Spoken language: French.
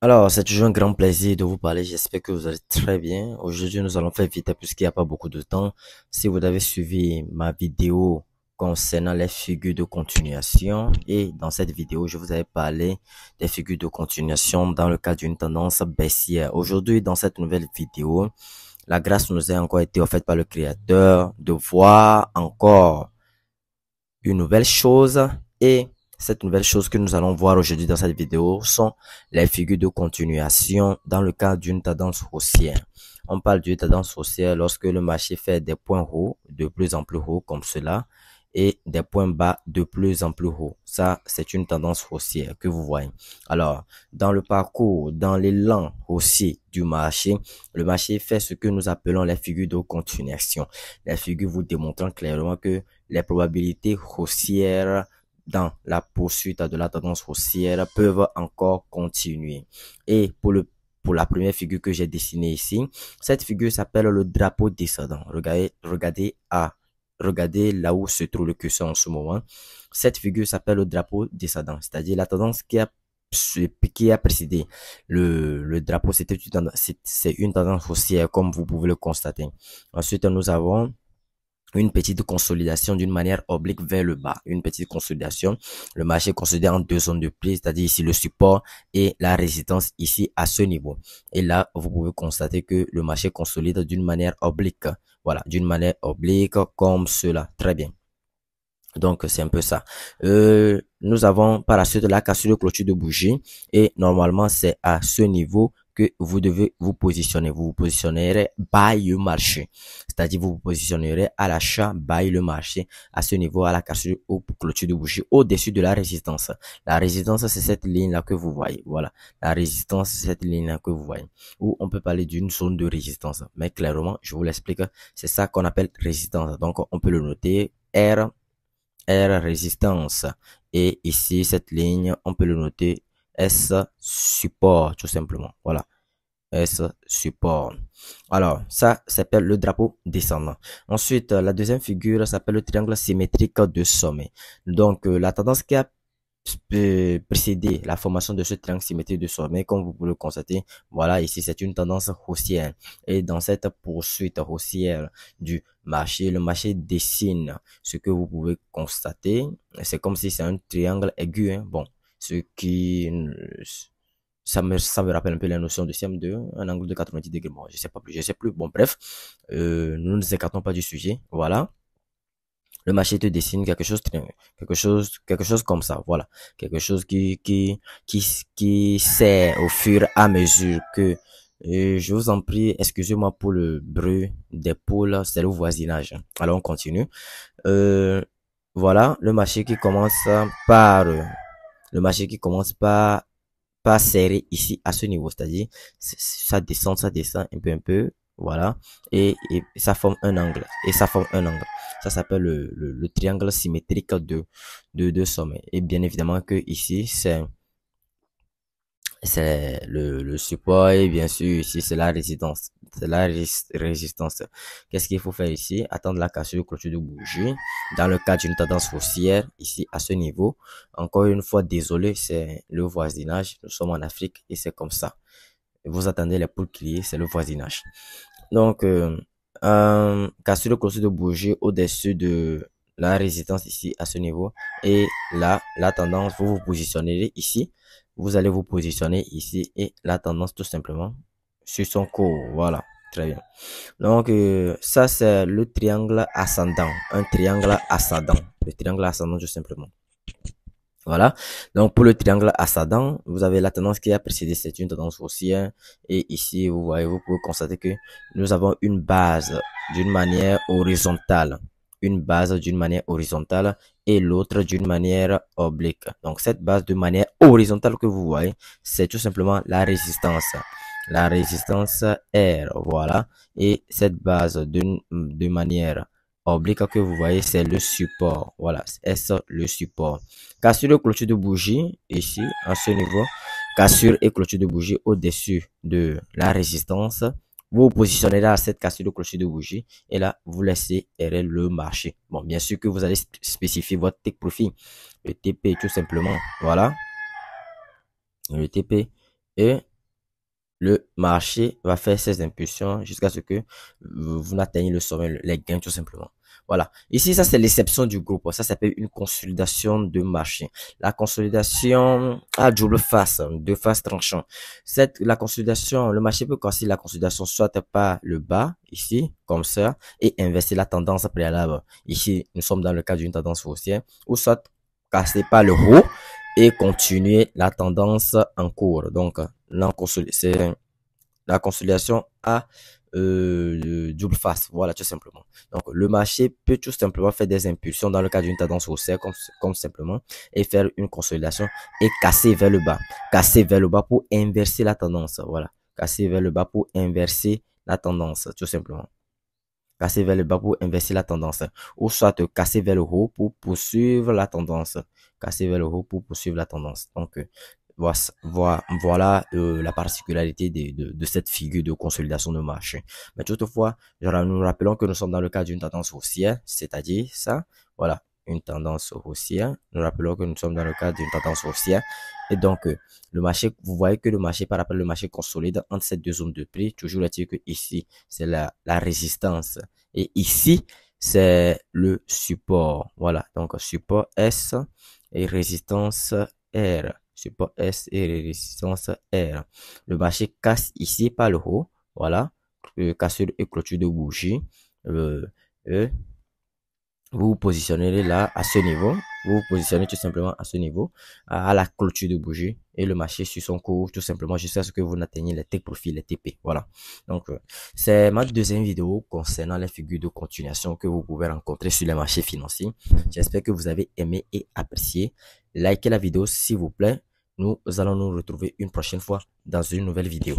Alors, c'est toujours un grand plaisir de vous parler. J'espère que vous allez très bien. Aujourd'hui, nous allons faire vite puisqu'il n'y a pas beaucoup de temps. Si vous avez suivi ma vidéo concernant les figures de continuation, et dans cette vidéo, je vous avais parlé des figures de continuation dans le cas d'une tendance baissière. Aujourd'hui, dans cette nouvelle vidéo, la grâce nous a encore été offerte par le Créateur de voir encore une nouvelle chose, et cette nouvelle chose que nous allons voir aujourd'hui dans cette vidéo sont les figures de continuation dans le cas d'une tendance haussière. On parle d'une tendance haussière lorsque le marché fait des points hauts de plus en plus hauts comme cela et des points bas de plus en plus hauts. Ça, c'est une tendance haussière que vous voyez. Alors, dans le parcours, dans l'élan haussier du marché, le marché fait ce que nous appelons les figures de continuation. Les figures vous démontrant clairement que les probabilités haussières dans la poursuite de la tendance haussière peuvent encore continuer. Et pour la première figure que j'ai dessinée ici, cette figure s'appelle le drapeau descendant. Regardez là où se trouve le curseur en ce moment. Cette figure s'appelle le drapeau descendant, c'est-à-dire la tendance qui a précédé le drapeau, c'est une tendance haussière comme vous pouvez le constater. Ensuite, nous avons une petite consolidation d'une manière oblique vers le bas, une petite consolidation. Le marché est consolidé en deux zones de prix, c'est-à-dire ici le support et la résistance ici à ce niveau. Et là, vous pouvez constater que le marché consolide d'une manière oblique. Voilà, d'une manière oblique comme cela. Très bien. Donc, c'est un peu ça. Nous avons par la suite la cassure de clôture de bougie et normalement, c'est à ce niveau que vous devez vous positionner. Vous vous positionnerez buy le marché. C'est-à-dire, vous vous positionnerez à l'achat buy le marché à ce niveau, à la cassure ou clôture de bougie au-dessus de la résistance. La résistance, c'est cette ligne-là que vous voyez. Voilà. La résistance, c'est cette ligne-là que vous voyez. Ou on peut parler d'une zone de résistance. Mais clairement, je vous l'explique, c'est ça qu'on appelle résistance. Donc, on peut le noter R résistance. Et ici, cette ligne, on peut le noter S support, tout simplement. Voilà. S support. Alors, ça s'appelle le drapeau descendant. Ensuite, la deuxième figure s'appelle le triangle symétrique de sommet. Donc, la tendance qui a précéder la formation de ce triangle symétrique de sommet, comme vous pouvez le constater, voilà, ici c'est une tendance haussière. Et dans cette poursuite haussière du marché, le marché dessine ce que vous pouvez constater. C'est comme si c'est un triangle aigu, hein. Bon, ce qui ça me rappelle un peu la notion de CM2, un angle de 90 degrés. Bon, je sais plus. Bon, bref, nous ne nous écartons pas du sujet. Voilà. Le marché te dessine quelque chose comme ça, voilà. Quelque chose qui sert au fur et à mesure que, je vous en prie, excusez-moi pour le bruit des poules, c'est le voisinage. Alors, on continue. Euh, voilà, le marché qui commence par serrer ici à ce niveau, c'est-à-dire, ça descend un peu, voilà, et ça forme un angle, et ça forme un angle. Ça s'appelle le triangle symétrique de sommet. Et bien évidemment que ici, c'est le support et bien sûr ici, c'est la résistance. C'est la résistance. Qu'est-ce qu'il faut faire ici? Attendre la cassure clôture de bougie. Dans le cas d'une tendance haussière, ici, à ce niveau. Encore une fois, désolé, c'est le voisinage. Nous sommes en Afrique et c'est comme ça. Vous attendez les poules crier, c'est le voisinage. Donc, cassure de clôture de bougie au-dessus de la résistance ici à ce niveau. Et là, la tendance, vous vous positionnerez ici. Vous allez vous positionner ici et la tendance tout simplement sur son cours. Voilà, très bien. Donc, ça c'est le triangle ascendant. Un triangle ascendant. Le triangle ascendant tout simplement. Voilà. Donc, pour le triangle ascendant, vous avez la tendance qui a précédé, c'est une tendance haussière. Et ici, vous voyez, vous pouvez constater que nous avons une base d'une manière horizontale. Une base d'une manière horizontale et l'autre d'une manière oblique. Donc, cette base de manière horizontale que vous voyez, c'est tout simplement la résistance. La résistance R, voilà. Et cette base de manière oblique que vous voyez, c'est le support. Voilà, c'est ça le support. Cassure et clôture de bougie, ici, à ce niveau. Cassure et clôture de bougie au-dessus de la résistance. Vous vous positionnerez à cette cassure de clôture de bougie et là, vous laissez errer le marché. Bon, bien sûr que vous allez spécifier votre take profit. Le TP, tout simplement. Voilà. Le TP. Et le marché va faire ses impulsions jusqu'à ce que vous n'atteigniez le sommet, les gains tout simplement. Voilà. Ici, ça c'est l'exception du groupe. Ça s'appelle une consolidation de marché. La consolidation à double face, deux faces tranchantes. La consolidation, le marché peut casser la consolidation soit par le bas, ici, comme ça, et inverser la tendance préalable. Ici, nous sommes dans le cas d'une tendance haussière, ou soit casser par le haut et continuer la tendance en cours. Donc, c'est la consolidation à double face. Voilà, tout simplement. Donc, le marché peut tout simplement faire des impulsions dans le cas d'une tendance haussière, comme simplement, et faire une consolidation et casser vers le bas. Casser vers le bas pour inverser la tendance. Voilà. Casser vers le bas pour inverser la tendance, tout simplement. Casser vers le bas pour inverser la tendance. Ou soit casser vers le haut pour poursuivre la tendance. Casser vers le haut pour poursuivre la tendance. Donc, voilà la particularité de cette figure de consolidation de marché. Mais toutefois, nous rappelons que nous sommes dans le cas d'une tendance haussière, c'est-à-dire ça, voilà, une tendance haussière. Nous rappelons que nous sommes dans le cas d'une tendance haussière. Et donc, le marché, vous voyez que le marché, par rapport au marché consolide entre ces deux zones de prix. Toujours est-il que ici, c'est la résistance. Et ici, c'est le support. Voilà. Donc, support S et résistance R. Support S et résistance R. Le marché casse ici par le haut. Voilà. Cassure et clôture de bougie. E, vous vous positionnez là à ce niveau, vous vous positionnez tout simplement à ce niveau, à la clôture de bougie, et le marché sur son cours tout simplement jusqu'à ce que vous n'atteigniez les take profit, les TP. Voilà. Donc c'est ma deuxième vidéo concernant les figures de continuation que vous pouvez rencontrer sur les marchés financiers. J'espère que vous avez aimé et apprécié. Likez la vidéo s'il vous plaît. Nous allons nous retrouver une prochaine fois dans une nouvelle vidéo.